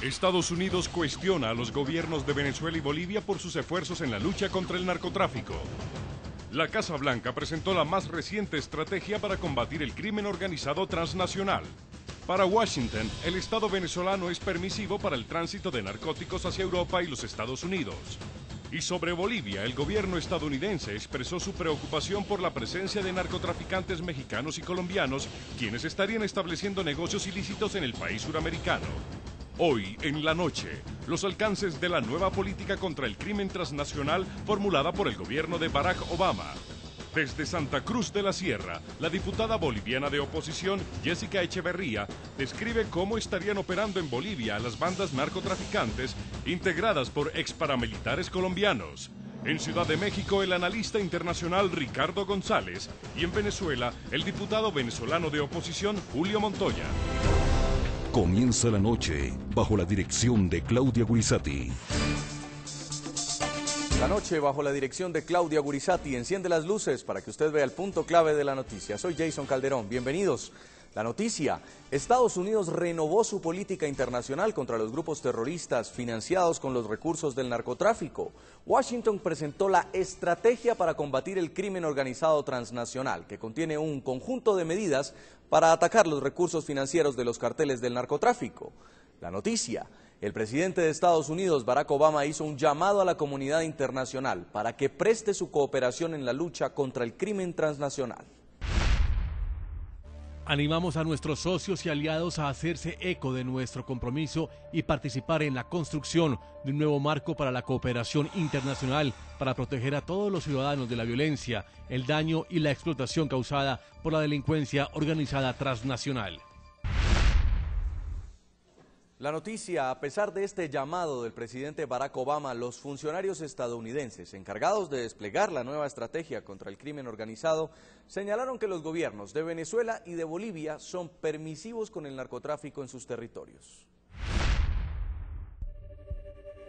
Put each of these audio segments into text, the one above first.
Estados Unidos cuestiona a los gobiernos de Venezuela y Bolivia por sus esfuerzos en la lucha contra el narcotráfico. La Casa Blanca presentó la más reciente estrategia para combatir el crimen organizado transnacional. Para Washington, el Estado venezolano es permisivo para el tránsito de narcóticos hacia Europa y los Estados Unidos. Y sobre Bolivia, el gobierno estadounidense expresó su preocupación por la presencia de narcotraficantes mexicanos y colombianos, quienes estarían estableciendo negocios ilícitos en el país suramericano. Hoy, en la noche, los alcances de la nueva política contra el crimen transnacional formulada por el gobierno de Barack Obama. Desde Santa Cruz de la Sierra, la diputada boliviana de oposición, Jessica Echeverría, describe cómo estarían operando en Bolivia las bandas narcotraficantes integradas por exparamilitares colombianos. En Ciudad de México, el analista internacional Ricardo González y en Venezuela, el diputado venezolano de oposición, Julio Montoya. Comienza la noche bajo la dirección de Claudia Gurizati. La noche bajo la dirección de Claudia Gurizati enciende las luces para que usted vea el punto clave de la noticia. Soy Jason Calderón, bienvenidos. La noticia: Estados Unidos renovó su política internacional contra los grupos terroristas financiados con los recursos del narcotráfico. Washington presentó la estrategia para combatir el crimen organizado transnacional, que contiene un conjunto de medidas para atacar los recursos financieros de los carteles del narcotráfico. La noticia: el presidente de Estados Unidos, Barack Obama, hizo un llamado a la comunidad internacional para que preste su cooperación en la lucha contra el crimen transnacional. Animamos a nuestros socios y aliados a hacerse eco de nuestro compromiso y participar en la construcción de un nuevo marco para la cooperación internacional para proteger a todos los ciudadanos de la violencia, el daño y la explotación causada por la delincuencia organizada transnacional. La noticia: a pesar de este llamado del presidente Barack Obama, los funcionarios estadounidenses encargados de desplegar la nueva estrategia contra el crimen organizado señalaron que los gobiernos de Venezuela y de Bolivia son permisivos con el narcotráfico en sus territorios.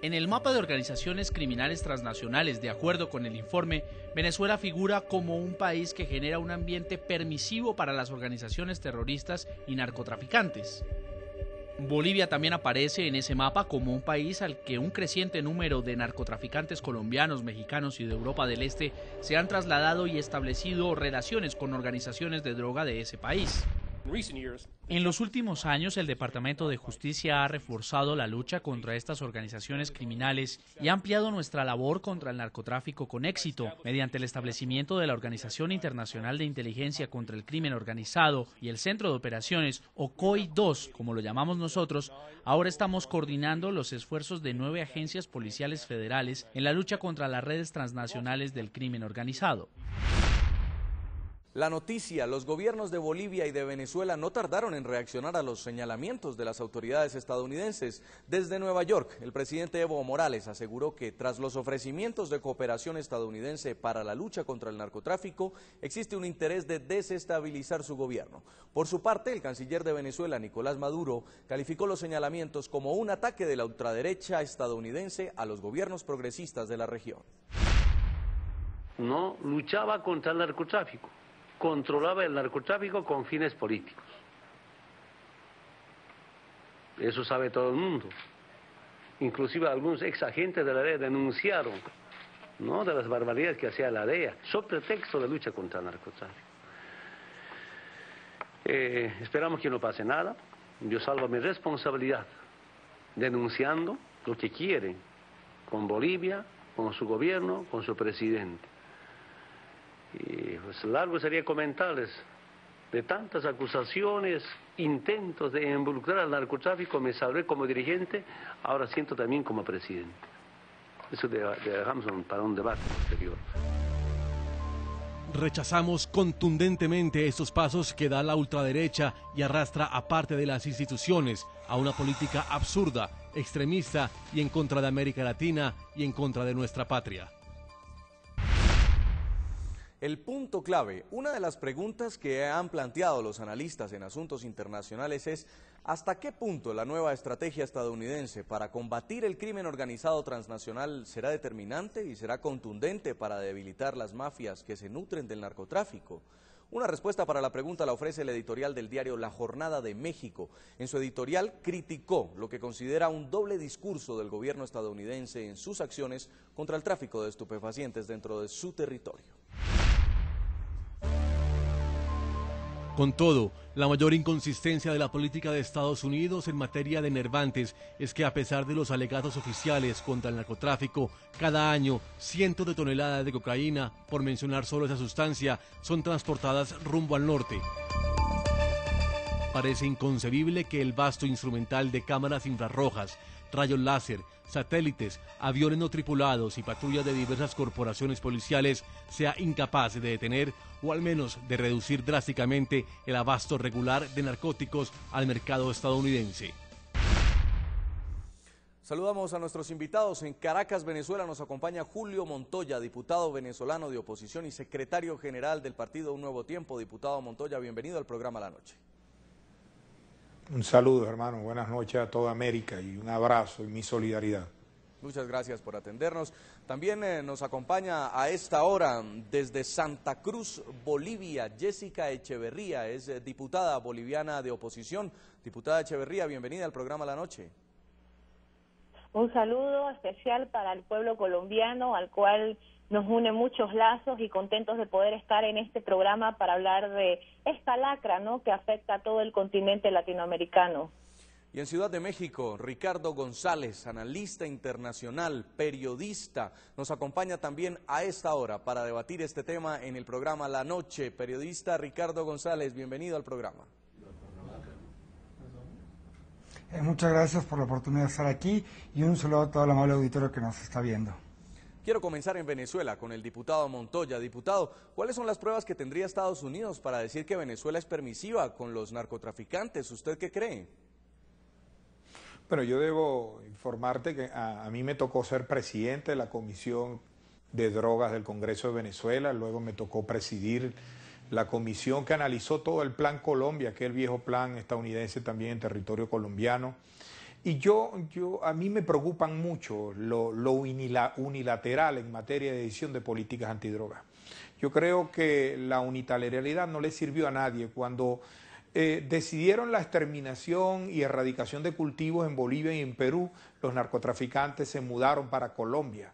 En el mapa de organizaciones criminales transnacionales, de acuerdo con el informe, Venezuela figura como un país que genera un ambiente permisivo para las organizaciones terroristas y narcotraficantes. Bolivia también aparece en ese mapa como un país al que un creciente número de narcotraficantes colombianos, mexicanos y de Europa del Este se han trasladado y establecido relaciones con organizaciones de droga de ese país. En los últimos años, el Departamento de Justicia ha reforzado la lucha contra estas organizaciones criminales y ha ampliado nuestra labor contra el narcotráfico con éxito, mediante el establecimiento de la Organización Internacional de Inteligencia contra el Crimen Organizado y el Centro de Operaciones, o COI-2, como lo llamamos nosotros. Ahora estamos coordinando los esfuerzos de 9 agencias policiales federales en la lucha contra las redes transnacionales del crimen organizado. La noticia: los gobiernos de Bolivia y de Venezuela no tardaron en reaccionar a los señalamientos de las autoridades estadounidenses. Desde Nueva York, el presidente Evo Morales aseguró que tras los ofrecimientos de cooperación estadounidense para la lucha contra el narcotráfico, existe un interés de desestabilizar su gobierno. Por su parte, el canciller de Venezuela, Nicolás Maduro, calificó los señalamientos como un ataque de la ultraderecha estadounidense a los gobiernos progresistas de la región. No luchaba contra el narcotráfico, controlaba el narcotráfico con fines políticos. Eso sabe todo el mundo. Inclusive algunos ex agentes de la DEA denunciaron, ¿no?, de las barbaridades que hacía la DEA, sobre pretexto de lucha contra el narcotráfico. Esperamos que no pase nada. Yo salvo mi responsabilidad denunciando lo que quieren con Bolivia, con su gobierno, con su presidente. Y pues largo sería comentarles de tantas acusaciones, intentos de involucrar al narcotráfico. Me salvé como dirigente, ahora siento también como presidente. Eso dejamos para un debate posterior. Rechazamos contundentemente estos pasos que da la ultraderecha y arrastra a parte de las instituciones a una política absurda, extremista y en contra de América Latina y en contra de nuestra patria. El punto clave: una de las preguntas que han planteado los analistas en asuntos internacionales es ¿hasta qué punto la nueva estrategia estadounidense para combatir el crimen organizado transnacional será determinante y será contundente para debilitar las mafias que se nutren del narcotráfico? Una respuesta para la pregunta la ofrece el editorial del diario La Jornada de México. En su editorial criticó lo que considera un doble discurso del gobierno estadounidense en sus acciones contra el tráfico de estupefacientes dentro de su territorio. Con todo, la mayor inconsistencia de la política de Estados Unidos en materia de enervantes es que a pesar de los alegatos oficiales contra el narcotráfico, cada año cientos de toneladas de cocaína, por mencionar solo esa sustancia, son transportadas rumbo al norte. Parece inconcebible que el vasto instrumental de cámaras infrarrojas, rayos láser, satélites, aviones no tripulados y patrullas de diversas corporaciones policiales sea incapaz de detener o al menos de reducir drásticamente el abasto regular de narcóticos al mercado estadounidense. Saludamos a nuestros invitados. En Caracas, Venezuela, nos acompaña Julio Montoya, diputado venezolano de oposición y secretario general del partido Un Nuevo Tiempo. Diputado Montoya, bienvenido al programa La Noche. Un saludo, hermano, buenas noches a toda América y un abrazo y mi solidaridad. Muchas gracias por atendernos. También nos acompaña a esta hora desde Santa Cruz, Bolivia, Jessica Echeverría, es diputada boliviana de oposición. Diputada Echeverría, bienvenida al programa La Noche. Un saludo especial para el pueblo colombiano, al cual nos une muchos lazos y contentos de poder estar en este programa para hablar de esta lacra, ¿no?, que afecta a todo el continente latinoamericano. Y en Ciudad de México, Ricardo González, analista internacional, periodista, nos acompaña también a esta hora para debatir este tema en el programa La Noche. Periodista Ricardo González, bienvenido al programa. Muchas gracias por la oportunidad de estar aquí y un saludo a todo el amable auditorio que nos está viendo. Quiero comenzar en Venezuela con el diputado Montoya. Diputado, ¿cuáles son las pruebas que tendría Estados Unidos para decir que Venezuela es permisiva con los narcotraficantes? ¿Usted qué cree? Bueno, yo debo informarte que a mí me tocó ser presidente de la Comisión de Drogas del Congreso de Venezuela, luego me tocó presidir la comisión que analizó todo el Plan Colombia, que es el viejo plan estadounidense también en territorio colombiano. Y a mí me preocupan mucho lo unilateral en materia de decisión de políticas antidrogas. Yo creo que la unilateralidad no le sirvió a nadie. Cuando decidieron la exterminación y erradicación de cultivos en Bolivia y en Perú, los narcotraficantes se mudaron para Colombia.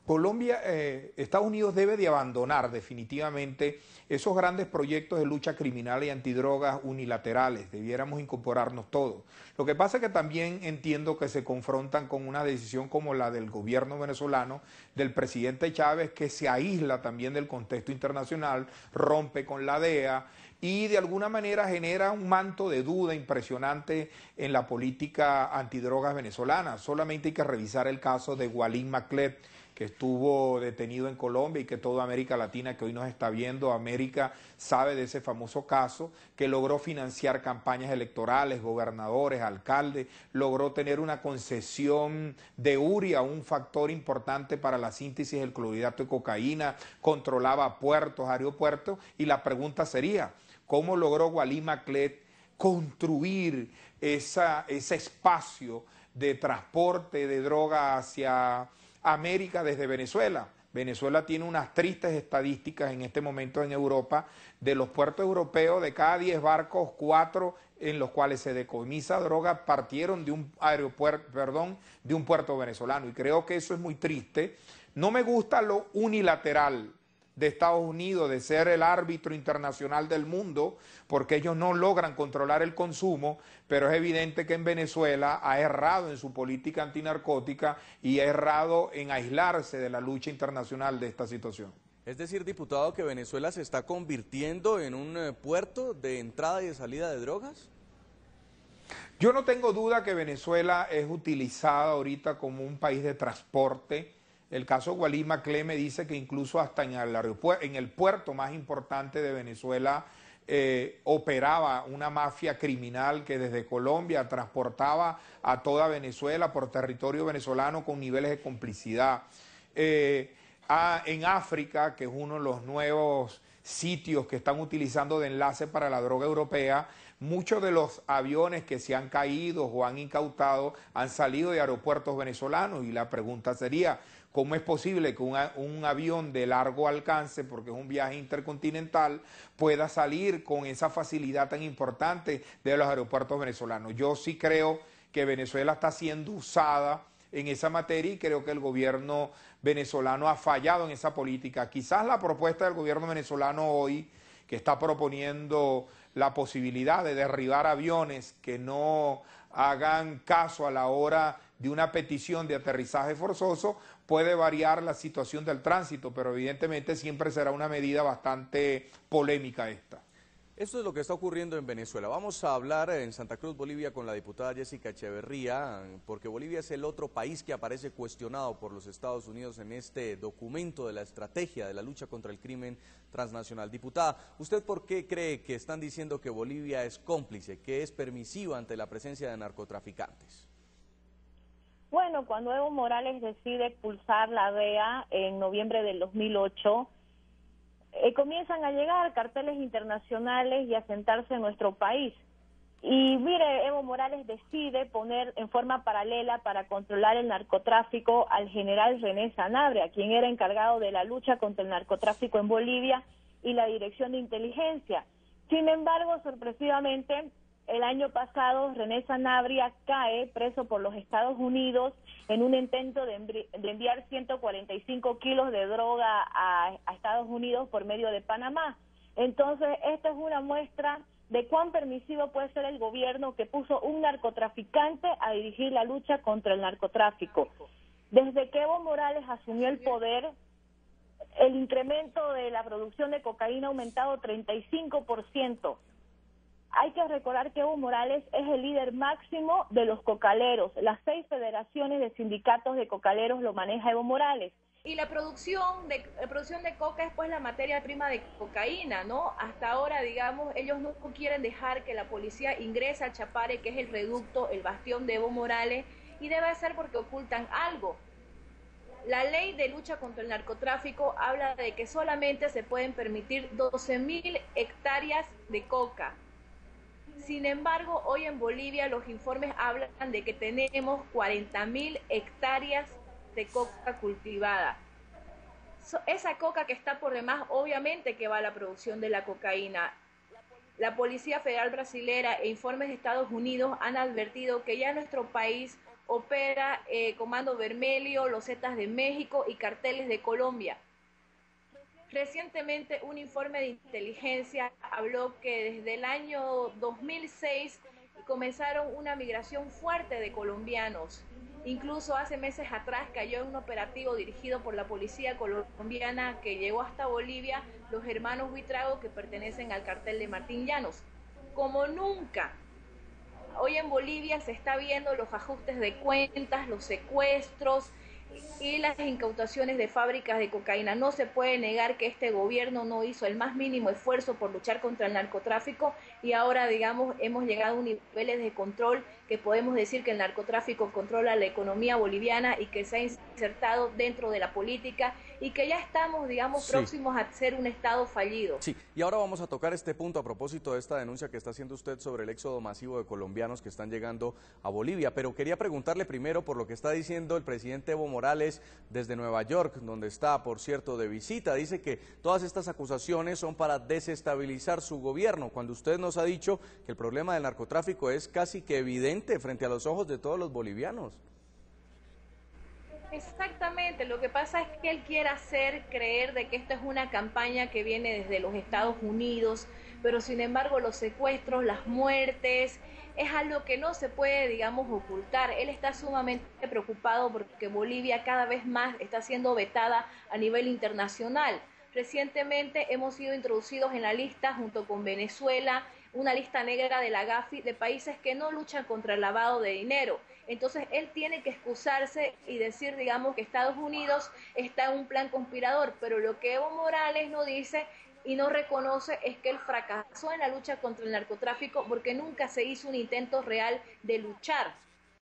Estados Unidos debe de abandonar definitivamente esos grandes proyectos de lucha criminal y antidrogas unilaterales. Debiéramos incorporarnos todos. Lo que pasa es que también entiendo que se confrontan con una decisión como la del gobierno venezolano, del presidente Chávez, que se aísla también del contexto internacional, rompe con la DEA y de alguna manera genera un manto de duda impresionante en la política antidrogas venezolana. Solamente hay que revisar el caso de Walid Maclet, que estuvo detenido en Colombia y que toda América Latina que hoy nos está viendo, América, sabe de ese famoso caso, que logró financiar campañas electorales, gobernadores, alcaldes, logró tener una concesión de urea, un factor importante para la síntesis del clorhidrato de cocaína, controlaba puertos, aeropuertos, y la pregunta sería, ¿cómo logró Walid Maclet construir ese espacio de transporte de droga hacia América desde Venezuela? Venezuela tiene unas tristes estadísticas en este momento en Europa. De los puertos europeos, de cada 10 barcos, 4 en los cuales se decomisa droga partieron de un puerto venezolano, y creo que eso es muy triste. No me gusta lo unilateral de Estados Unidos de ser el árbitro internacional del mundo, porque ellos no logran controlar el consumo, pero es evidente que en Venezuela ha errado en su política antinarcótica y ha errado en aislarse de la lucha internacional de esta situación. Es decir, diputado, que Venezuela se está convirtiendo en un puerto de entrada y de salida de drogas. Yo no tengo duda que Venezuela es utilizada ahorita como un país de transporte. El caso Walid Maclet me dice que incluso hasta en el puerto más importante de Venezuela operaba una mafia criminal que desde Colombia transportaba a toda Venezuela por territorio venezolano con niveles de complicidad. En África, que es uno de los nuevos sitios que están utilizando de enlace para la droga europea. Muchos de los aviones que se han caído o han incautado han salido de aeropuertos venezolanos y la pregunta sería, ¿cómo es posible que un avión de largo alcance, porque es un viaje intercontinental, pueda salir con esa facilidad tan importante de los aeropuertos venezolanos? Yo sí creo que Venezuela está siendo usada en esa materia y creo que el gobierno venezolano ha fallado en esa política. Quizás la propuesta del gobierno venezolano hoy, que está proponiendo la posibilidad de derribar aviones que no hagan caso a la hora de una petición de aterrizaje forzoso, puede variar la situación del tránsito, pero evidentemente siempre será una medida bastante polémica esta. Esto es lo que está ocurriendo en Venezuela. Vamos a hablar en Santa Cruz, Bolivia, con la diputada Jessica Echeverría, porque Bolivia es el otro país que aparece cuestionado por los Estados Unidos en este documento de la estrategia de la lucha contra el crimen transnacional. Diputada, ¿usted por qué cree que están diciendo que Bolivia es cómplice, que es permisiva ante la presencia de narcotraficantes? Bueno, cuando Evo Morales decide expulsar la DEA en noviembre del 2008, comienzan a llegar carteles internacionales y a sentarse en nuestro país. Y mire, Evo Morales decide poner en forma paralela para controlar el narcotráfico al general René Sanabria, quien era encargado de la lucha contra el narcotráfico en Bolivia y la Dirección de Inteligencia. Sin embargo, sorpresivamente, el año pasado René Sanabria cae preso por los Estados Unidos en un intento de enviar 145 kilos de droga a Estados Unidos por medio de Panamá. Entonces, esta es una muestra de cuán permisivo puede ser el gobierno que puso un narcotraficante a dirigir la lucha contra el narcotráfico. Desde que Evo Morales asumió el poder, el incremento de la producción de cocaína ha aumentado 35%. Hay que recordar que Evo Morales es el líder máximo de los cocaleros. Las 6 federaciones de sindicatos de cocaleros lo maneja Evo Morales. Y la producción de coca es pues la materia prima de cocaína, ¿no? Hasta ahora, digamos, ellos no quieren dejar que la policía ingrese al Chapare, que es el reducto, el bastión de Evo Morales, y debe ser porque ocultan algo. La ley de lucha contra el narcotráfico habla de que solamente se pueden permitir 12.000 hectáreas de coca. Sin embargo, hoy en Bolivia los informes hablan de que tenemos 40.000 hectáreas de coca cultivada. Esa coca que está por demás, obviamente que va a la producción de la cocaína. La Policía Federal Brasilera e informes de Estados Unidos han advertido que ya nuestro país opera Comando Vermelho, los Zetas de México y carteles de Colombia. Recientemente un informe de inteligencia habló que desde el año 2006 comenzaron una migración fuerte de colombianos. Incluso hace meses atrás cayó en un operativo dirigido por la policía colombiana que llegó hasta Bolivia los hermanos Buitrago, que pertenecen al cartel de Martín Llanos. Como nunca, hoy en Bolivia se está viendo los ajustes de cuentas, los secuestros y las incautaciones de fábricas de cocaína. No se puede negar que este gobierno no hizo el más mínimo esfuerzo por luchar contra el narcotráfico y ahora, digamos, hemos llegado a un niveles de control que podemos decir que el narcotráfico controla la economía boliviana y que se ha insertado dentro de la política y que ya estamos, digamos, próximos a ser un Estado fallido. Sí, y ahora vamos a tocar este punto a propósito de esta denuncia que está haciendo usted sobre el éxodo masivo de colombianos que están llegando a Bolivia, pero quería preguntarle primero por lo que está diciendo el presidente Evo Morales desde Nueva York, donde está, por cierto, de visita. Dice que todas estas acusaciones son para desestabilizar su gobierno, cuando usted nos ha dicho que el problema del narcotráfico es casi que evidente frente a los ojos de todos los bolivianos. Exactamente, lo que pasa es que él quiere hacer creer de que esta es una campaña que viene desde los Estados Unidos, pero sin embargo los secuestros, las muertes, es algo que no se puede, digamos, ocultar. Él está sumamente preocupado porque Bolivia cada vez más está siendo vetada a nivel internacional. Recientemente hemos sido introducidos en la lista junto con Venezuela, una lista negra de la Gafi de países que no luchan contra el lavado de dinero. Entonces él tiene que excusarse y decir, digamos, que Estados Unidos está en un plan conspirador, pero lo que Evo Morales no dice y no reconoce es que él fracasó en la lucha contra el narcotráfico porque nunca se hizo un intento real de luchar.